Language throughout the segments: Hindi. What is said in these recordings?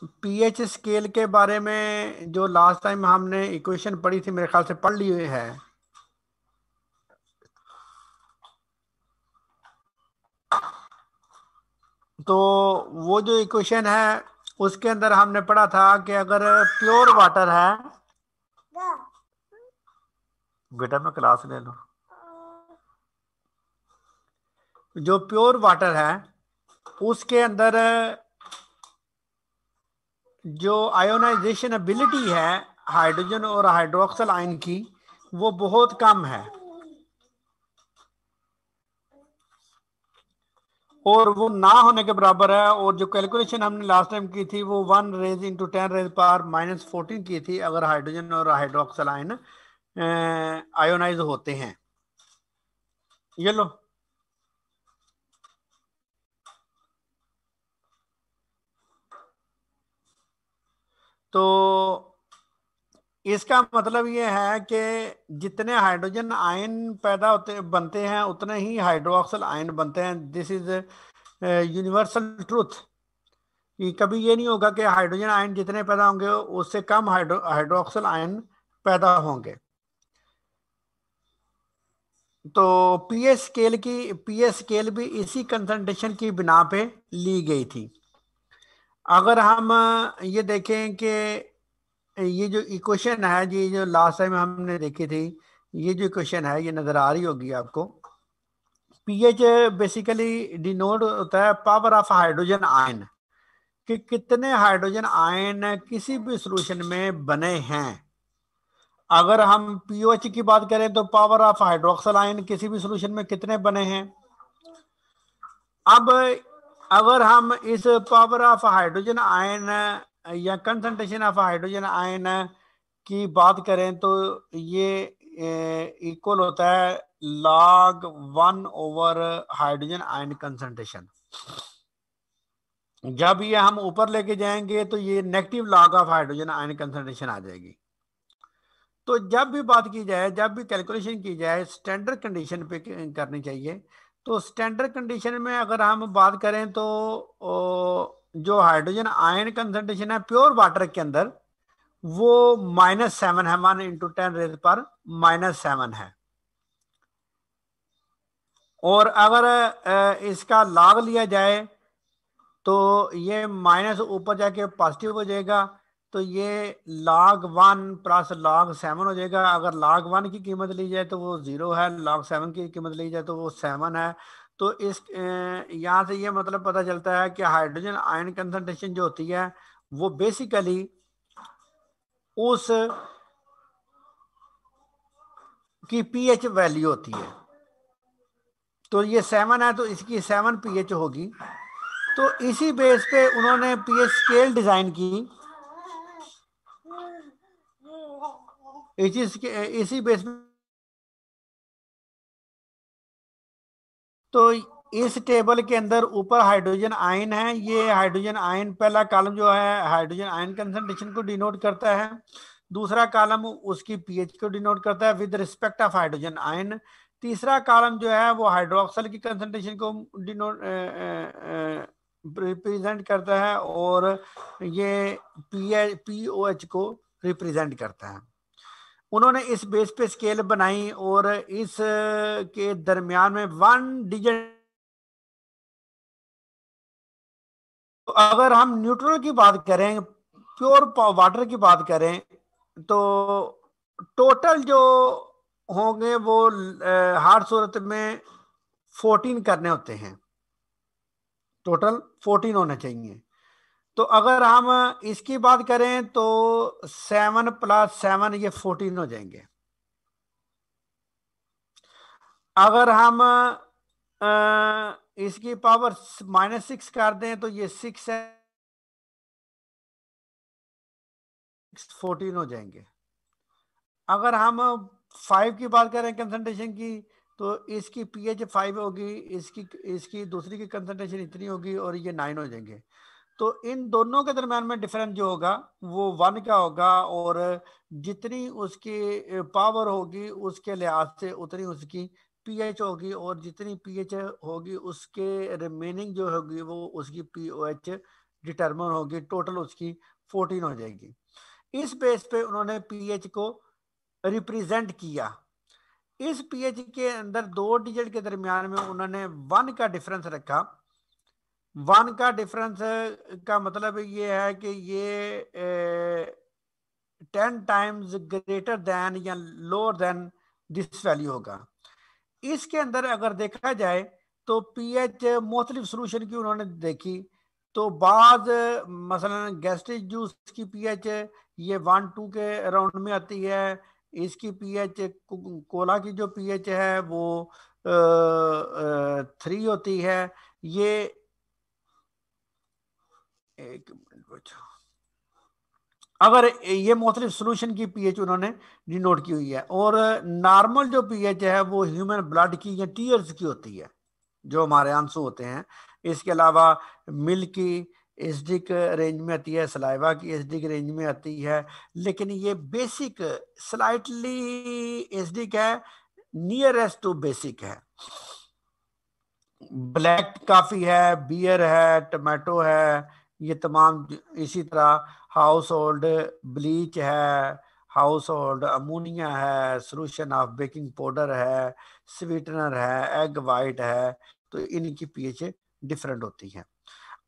पीएच स्केल के बारे में जो लास्ट टाइम हमने इक्वेशन पढ़ी थी, मेरे ख्याल से पढ़ ली हुई है। तो वो जो इक्वेशन है उसके अंदर हमने पढ़ा था कि अगर प्योर वाटर है, बेटा मैं क्लास ले लूं, जो प्योर वाटर है उसके अंदर जो आयोनाइजेशन एबिलिटी है हाइड्रोजन और हाइड्रोक्सिल आयन की, वो बहुत कम है। और वो ना होने के बराबर है। और जो कैलकुलेशन हमने लास्ट टाइम की थी वो 1 रेज × 10⁻⁻14 की थी, अगर हाइड्रोजन और हाइड्रोक्सिल आयन आयोनाइज होते हैं। ये लो, तो इसका मतलब ये है कि जितने हाइड्रोजन आयन पैदा होते बनते हैं उतने ही हाइड्रोक्सिल आयन बनते हैं। This is universal truth. कि कभी ये नहीं होगा कि हाइड्रोजन आयन जितने पैदा होंगे उससे कम हाइड्रोक्सिल आयन पैदा होंगे। तो पीएच स्केल भी इसी कंसंट्रेशन की बिना पे ली गई थी। अगर हम ये देखें कि ये जो इक्वेशन है जी, जो लास्ट टाइम हमने देखी थी, ये जो इक्वेशन है ये नजर आ रही होगी आपको। पीएच बेसिकली डिनोट होता है पावर ऑफ हाइड्रोजन आयन, कि कितने हाइड्रोजन आयन किसी भी सॉल्यूशन में बने हैं। अगर हम पीओएच की बात करें तो पावर ऑफ हाइड्रोक्सिल आयन किसी भी सॉल्यूशन में कितने बने हैं। अब अगर हम इस पावर ऑफ हाइड्रोजन आयन या कंसंट्रेशन ऑफ हाइड्रोजन आयन की बात करें तो ये इक्वल होता है log 1/, हाइड्रोजन आयन कंसंट्रेशन। जब ये हम ऊपर लेके जाएंगे तो ये negative log of hydrogen ion concentration आ जाएगी। तो जब भी बात की जाए, जब भी कैलकुलेशन की जाए, स्टैंडर्ड कंडीशन पे करनी चाहिए। तो स्टैंडर्ड कंडीशन में अगर हम बात करें तो जो हाइड्रोजन आयन कंसंट्रेशन है प्योर वाटर के अंदर वो -7 है, 1 × 10⁻⁻7 है। और अगर इसका लॉग लिया जाए तो ये माइनस ऊपर जाके पॉजिटिव हो जाएगा। तो ये log 1 + log 7 हो जाएगा। अगर log 1 की कीमत ली जाए तो वो 0 है, log 7 की कीमत ली जाए तो वो 7 है। तो इस यहाँ से ये मतलब पता चलता है कि हाइड्रोजन आयन कंसंट्रेशन जो होती है वो बेसिकली उस की पीएच वैल्यू होती है। तो ये 7 है तो इसकी 7 पीएच होगी। तो इसी बेस पे उन्होंने पीएच स्केल डिजाइन की। इसी बेस पे तो इस टेबल के अंदर ऊपर हाइड्रोजन आयन है। ये हाइड्रोजन आयन पहला कॉलम जो है हाइड्रोजन आयन कंसंट्रेशन को डिनोट करता है। दूसरा कॉलम उसकी पीएच को डिनोट करता है with respect of hydrogen ion. तीसरा कॉलम जो है वो हाइड्रोक्सिल की कंसंट्रेशन को डिनोट रिप्रेजेंट करता है। और ये पीओएच को रिप्रेजेंट करता है। उन्होंने इस बेस पे स्केल बनाई और इस के दरमियान में 1 डिजिट। तो अगर हम न्यूट्रल की बात करें, प्योर वाटर की बात करें, तो टोटल जो होंगे वो हर सूरत में 14 करने होते हैं। टोटल 14 होने चाहिए। तो अगर हम इसकी बात करें तो 7 + 7 ये 14 हो जाएंगे। अगर हम इसकी पावर -6 कर दें तो ये 6 है, 14 हो जाएंगे। अगर हम 5 की बात करें कंसंट्रेशन की तो इसकी पीएच 5 होगी, इसकी इसकी दूसरी की कंसंट्रेशन इतनी होगी और ये 9 हो जाएंगे। तो इन दोनों के दरम्यान में डिफरेंस जो होगा वो 1 का होगा। और जितनी उसकी पावर होगी उसके लिहाज से उतनी उसकी पीएच होगी। और जितनी पीएच होगी उसके रिमेनिंग जो होगी वो उसकी पीओएच डिटरमिन होगी, टोटल उसकी 14 हो जाएगी। इस बेस पे उन्होंने पीएच को रिप्रेजेंट किया। इस पीएच के अंदर 2 डिजिट के दरमियान में उन्होंने 1 का डिफरेंस रखा। 1 का डिफरेंस का मतलब ये है कि ये 10 टाइम्स ग्रेटर देन या लोअर देन दिस वैल्यू होगा। इसके अंदर अगर देखा जाए तो पीएच मुख्तलिफ सोल्यूशन की उन्होंने देखी, तो बाज मसलन गैस्ट्रिक जूस की पीएच ये 1-2 के अराउंड में आती है। इसकी पीएच कोला की जो पीएच है वो 3 होती है। ये एक मिनट बचो, अगर ये मुख्तलिफ सोल्यूशन की पीएच उन्होंने डिनोट की हुई है। और नॉर्मल जो पीएच है वो ह्यूमन ब्लड की या टीयर्स की होती है, जो हमारे आंसू होते हैं। इसके अलावा मिल्क की एसिडिक रेंज में आती है, सलाइवा की एसिडिक रेंज में आती है, लेकिन ये बेसिक स्लाइटली एसिडिक है, नियरेस्ट टू बेसिक है। ब्लैक कॉफी है, बियर है, टमाटो है, ये तमाम इसी तरह हाउस होल्ड ब्लीच है, हाउस होल्ड अमोनिया है, सोल्यूशन ऑफ बेकिंग पाउडर है, स्वीटनर है, एग वाइट है। तो इनकी पीएच डिफरेंट होती है।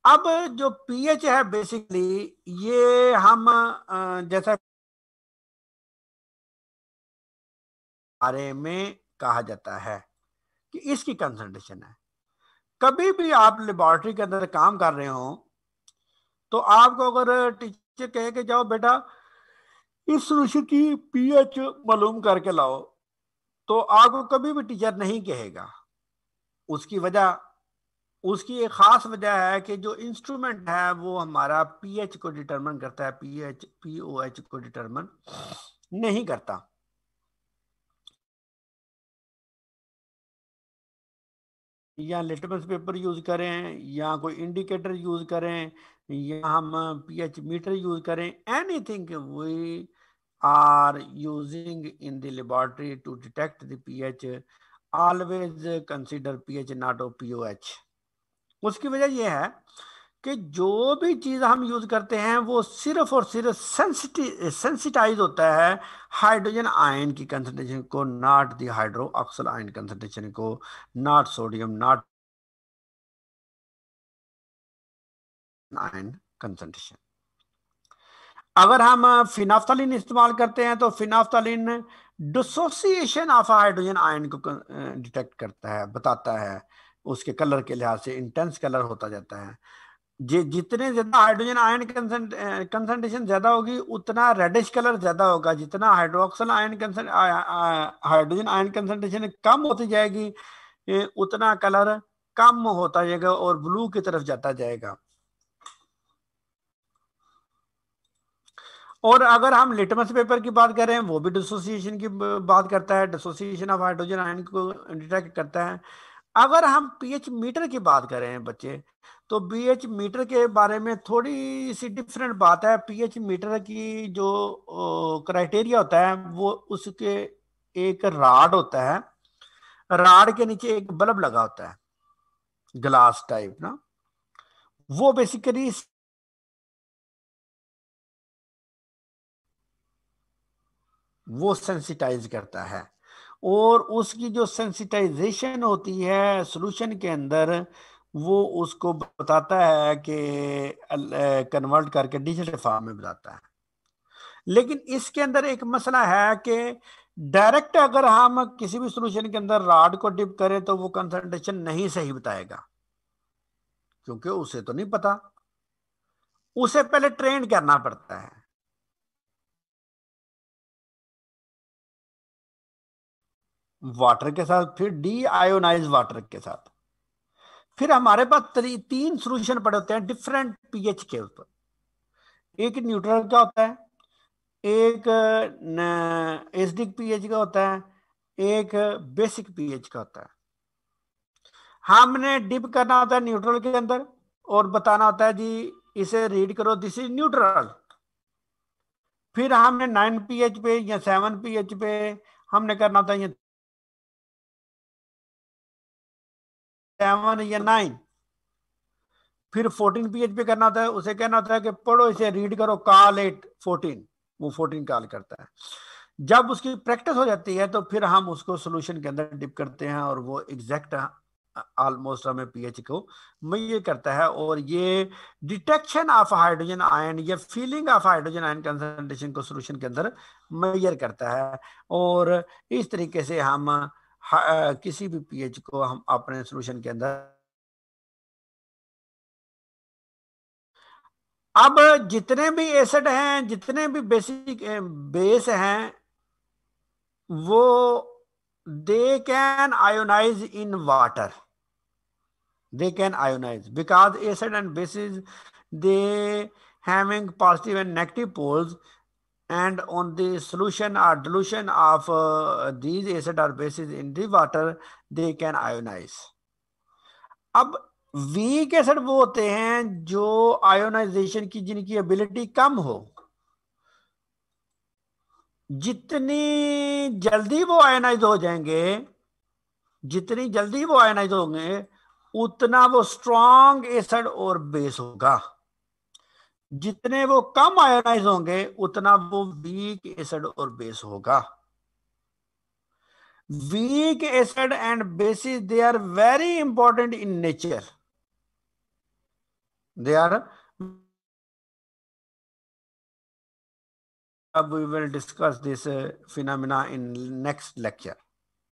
अब जो पीएच है बेसिकली ये हम जैसा बारे में कहा जाता है कि इसकी कंसंट्रेशन है। कभी भी आप लेबोरेटरी के अंदर काम कर रहे हो तो आपको अगर टीचर कहे कि जाओ बेटा इस सोल्यूशन की पीएच मालूम करके लाओ, तो आपको कभी भी टीचर नहीं कहेगा। उसकी वजह, उसकी एक खास वजह है कि जो इंस्ट्रूमेंट है वो हमारा पीएच को डिटरमिन करता है, पीएच पीओएच को डिटरमिन नहीं करता। या लिटमस पेपर यूज करें या कोई इंडिकेटर यूज करें या हम पीएच मीटर यूज करें, anything we are using in the laboratory to detect the pH, always consider pH not O pOH. उसकी वजह यह है कि जो भी चीज हम यूज करते हैं वो सिर्फ और सिर्फ सेंसिटाइज होता है हाइड्रोजन आयन की कंसंट्रेशन को, not the hydroxyl ion concentration को, not sodium, not ion concentration. अगर हम फिनाफ्थलीन इस्तेमाल करते हैं तो phenolphthalein dissociation of hydrogen ion को डिटेक्ट करता है, बताता है। उसके कलर के लिहाज से इंटेंस कलर होता जाता है। जितने ज्यादा हाइड्रोजन आयन कंसंट्रेशन ज्यादा होगी उतना रेडिश कलर ज्यादा होगा। जितना hydroxyl ion hydrogen ion concentration कम होती जाएगी उतना कलर कम होता जाएगा और ब्लू की तरफ जाता जाएगा। और अगर हम लिटमस पेपर की बात करें वो भी डिसोसिएशन की बात करता है, डिसोसिएशन ऑफ हाइड्रोजन आयन को डिटेक्ट करता है। अगर हम पीएच मीटर की बात करें बच्चे, तो पीएच मीटर के बारे में थोड़ी सी डिफरेंट बात है। पीएच मीटर की जो क्राइटेरिया होता है वो उसके एक राड होता है, राड के नीचे एक बल्ब लगा होता है, ग्लास टाइप ना, वो बेसिकली वो सेंसिटाइज करता है। और उसकी जो सेंसिटाइजेशन होती है सॉल्यूशन के अंदर वो उसको बताता है कि कन्वर्ट करके डिजिटल फॉर्म में बताता है। लेकिन इसके अंदर एक मसला है कि डायरेक्ट अगर हम किसी भी सॉल्यूशन के अंदर रॉड को डिप करें तो वो कंसंट्रेशन नहीं सही बताएगा, क्योंकि उसे तो नहीं पता, उसे पहले ट्रेन करना पड़ता है। वाटर के साथ, फिर डी आयोनाइज वाटर के साथ। फिर हमारे पास 3 सॉल्यूशन पड़े होते हैं डिफरेंट पीएच के ऊपर। एक न्यूट्रल का होता है, एक एसिडिक पीएच का होता है, एक बेसिक पीएच का होता है। हमने डिप करना होता है न्यूट्रल के अंदर और बताना होता है जी इसे रीड करो, दिस इज न्यूट्रल। फिर हमने 9 पीएच पे या 7 पीएच पे हमने करना होता है ये 7 या 9। फिर 14 पीएच पे करना होता है, उसे कहना होता है कि पढ़ो इसे, रीड करो, कॉल इट 14, वो 14 कॉल करता है। जब उसकी प्रैक्टिस हो जाती है तो फिर हम उसको सोल्यूशन के अंदर डिप करते हैं और वो एग्जैक्ट ऑलमोस्ट हमें पीएच को मेजर करता है। और ये डिटेक्शन ऑफ हाइड्रोजन आयन या feeling of hydrogen ion concentration को सोल्यूशन के अंदर मेजर करता है। और इस तरीके से हम किसी भी पीएच को हम अपने सोल्यूशन के अंदर। अब जितने भी एसिड हैं, जितने भी बेसिक बेस हैं, वो they can ionise in water, they can ionize because acid and bases, they having positive and negative poles, and on the solution or dilution of these acid or bases in the water, they can ionize. अब वीक एसिड वो होते हैं जो आयोनाइजेशन की जिनकी एबिलिटी कम हो, जितनी जल्दी वो आयोनाइज हो जाएंगे, जितनी जल्दी वो आयोनाइज होंगे, उतना वो स्ट्रॉन्ग एसिड और बेस होगा। जितने वो कम आयोनाइज होंगे उतना वो वीक एसिड और बेस होगा। Weak acid and bases, they are very important in nature, they are. अब we will discuss this phenomena in next lecture.